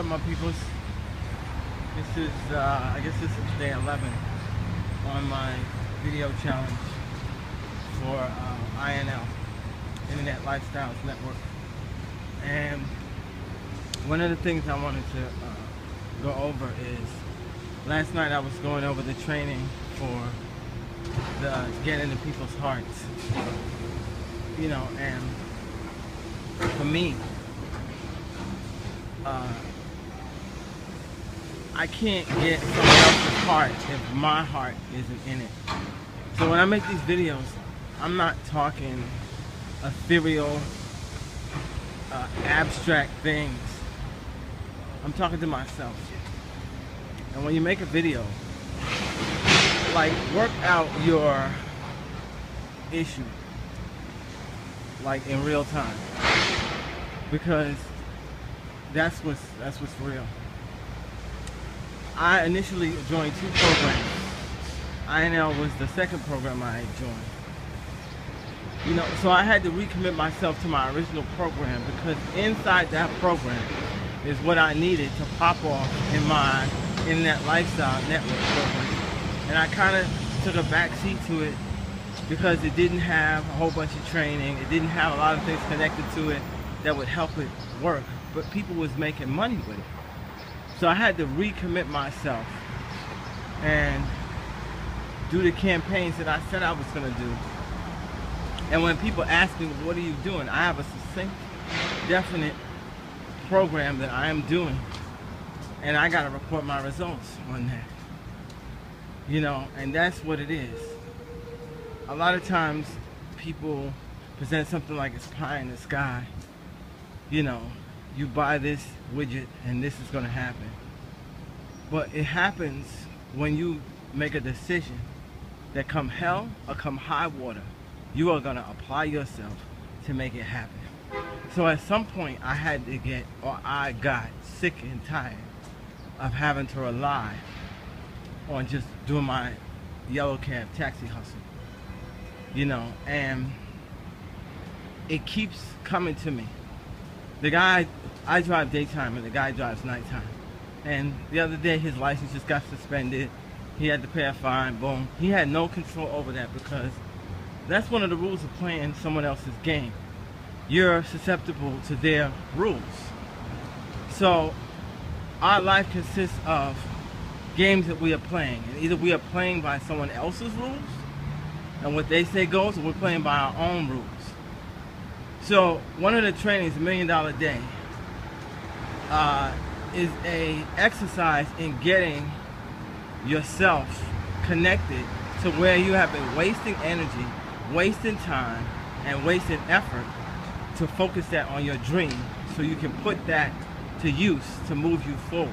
up, my peoples? This is, I guess this is day 11 on my video challenge for INL, Internet Lifestyles Network. And one of the things I wanted to go over is, last night I was going over the training for the Get Into People's Hearts. You know, and for me, I can't get someone else's heart if my heart isn't in it. So when I make these videos, I'm not talking ethereal, abstract things. I'm talking to myself. And when you make a video, like, work out your issue, like, in real time, because that's what's real. I initially joined 2 programs. INL was the second program I joined. You know, so I had to recommit myself to my original program, because inside that program is what I needed to pop off in my Internet Lifestyle Network program. And I kind of took a backseat to it because it didn't have a whole bunch of training. It didn't have a lot of things connected to it that would help it work. But people was making money with it. So I had to recommit myself and do the campaigns that I said I was going to do. And when people ask me, what are you doing? I have a succinct, definite program that I am doing. And I got to report my results on that. You know, and that's what it is. A lot of times people present something like it's pie in the sky. You know, you buy this widget and this is going to happen. But it happens when you make a decision that come hell or come high water, you are going to apply yourself to make it happen. So at some point I got sick and tired of having to rely on just doing my yellow cab taxi hustle. You know, and it keeps coming to me. The guy, I drive daytime and the guy drives nighttime. And the other day his license just got suspended. He had to pay a fine, boom. He had no control over that, because that's one of the rules of playing someone else's game. You're susceptible to their rules. So our life consists of games that we are playing. And either we are playing by someone else's rules and what they say goes, or we're playing by our own rules. So one of the trainings, $1 Million Day, is a exercise in getting yourself connected to where you have been wasting energy, wasting time, and wasting effort to focus that on your dream, so you can put that to use to move you forward.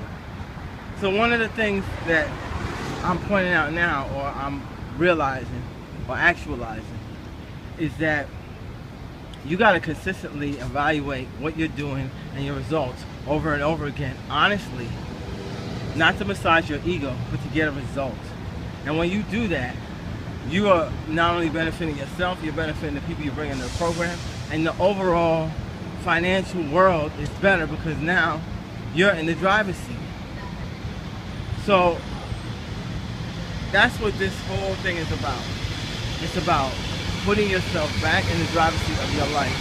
So one of the things that I'm pointing out now, or I'm realizing or actualizing, is that you got to consistently evaluate what you're doing and your results over and over again, honestly, not to massage your ego, but to get a result. And when you do that, you are not only benefiting yourself, you're benefiting the people you bring into the program, and the overall financial world is better, because now you're in the driver's seat. So that's what this whole thing is about. It's about putting yourself back in the driver's seat of your life,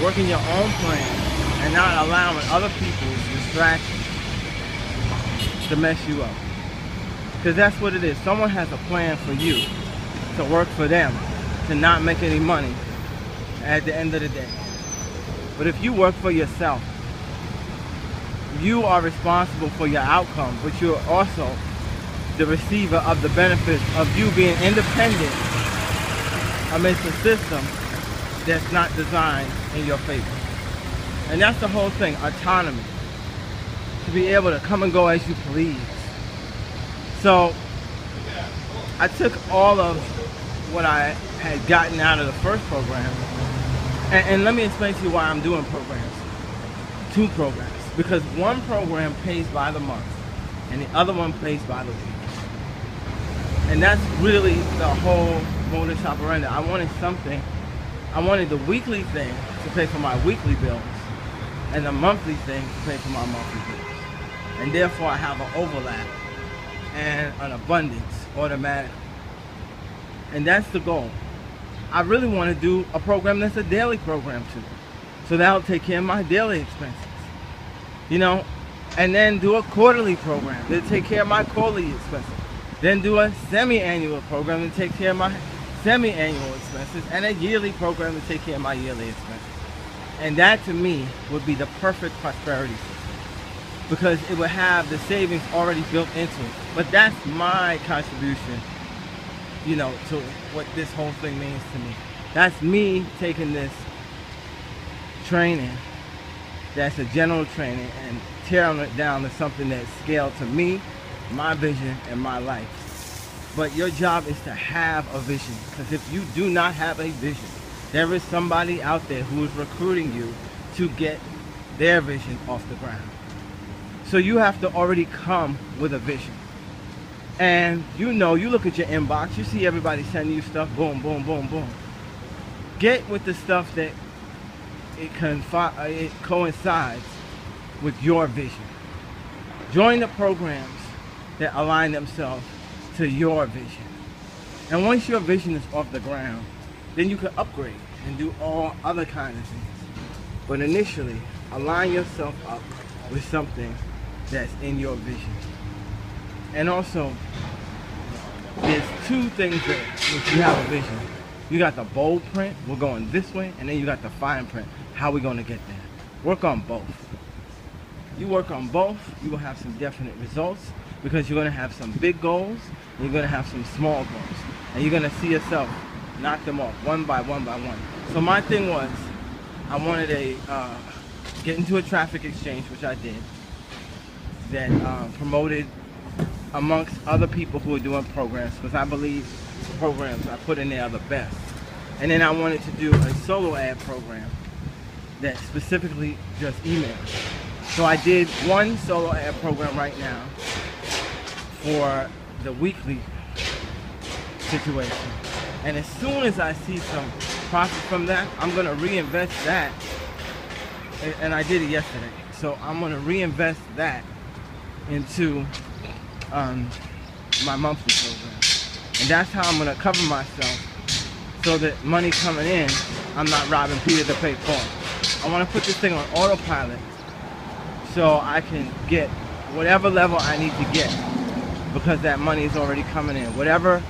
working your own plan, and not allowing other people's distractions to mess you up. Because that's what it is. Someone has a plan for you to work for them, to not make any money at the end of the day. But if you work for yourself, you are responsible for your outcome, but you're also the receiver of the benefits of you being independent amidst a system that's not designed in your favor. And that's the whole thing, autonomy. To be able to come and go as you please. So I took all of what I had gotten out of the first program, and let me explain to you why I'm doing programs. 2 programs. Because one program pays by the month, and the other one pays by the week. And that's really the whole modus operandi. I wanted the weekly thing to pay for my weekly bills, and the monthly thing to pay for my monthly bills. and therefore I have an overlap and an abundance automatically. And that's the goal. I really want to do a program that's a daily program too, so that'll take care of my daily expenses, you know, and then do a quarterly program that take care of my quarterly expenses, then do a semi-annual program to take care of my semi-annual expenses, and a yearly program to take care of my yearly expenses. And that to me would be the perfect prosperity system, because it would have the savings already built into it. But that's my contribution, you know, to what this whole thing means to me. That's me taking this training that's a general training and tearing it down to something that's scaled to me, my vision, and my life. But your job is to have a vision, because if you do not have a vision, there is somebody out there who is recruiting you to get their vision off the ground. So you have to already come with a vision. And you know, you look at your inbox, you see everybody sending you stuff, boom, boom, boom, boom. Get with the stuff that it coincides with your vision. Join the programs that align themselves to your vision. And once your vision is off the ground, then you can upgrade and do all other kinds of things. But initially, align yourself up with something that's in your vision. And also, there's two things that if you have a vision. You got the bold print, we're going this way, and then you got the fine print, how we're going to get there. Work on both. You work on both, you will have some definite results, because you're going to have some big goals, and you're going to have some small goals. And you're going to see yourself knock them off one by one by one. So my thing was, I wanted to get into a traffic exchange, which I did, that promoted amongst other people who are doing programs, because I believe the programs I put in there are the best. And then I wanted to do a solo ad program that specifically just emails. So I did one solo ad program right now for the weekly situation. And as soon as I see some profit from that, I'm going to reinvest that. And I did it yesterday. So I'm going to reinvest that into my monthly program. And that's how I'm going to cover myself, so that money coming in, I'm not robbing Peter to pay Paul. I want to put this thing on autopilot so I can get whatever level I need to get, because that money is already coming in. Whatever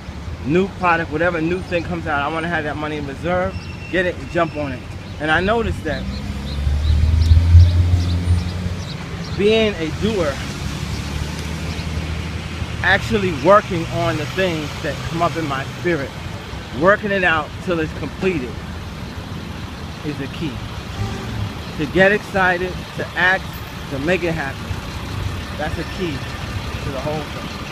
new product, whatever new thing comes out, I want to have that money in reserve, get it, and jump on it. And I noticed that being a doer, actually working on the things that come up in my spirit, working it out till it's completed, is the key. To get excited, to act, to make it happen. That's the key to the whole thing.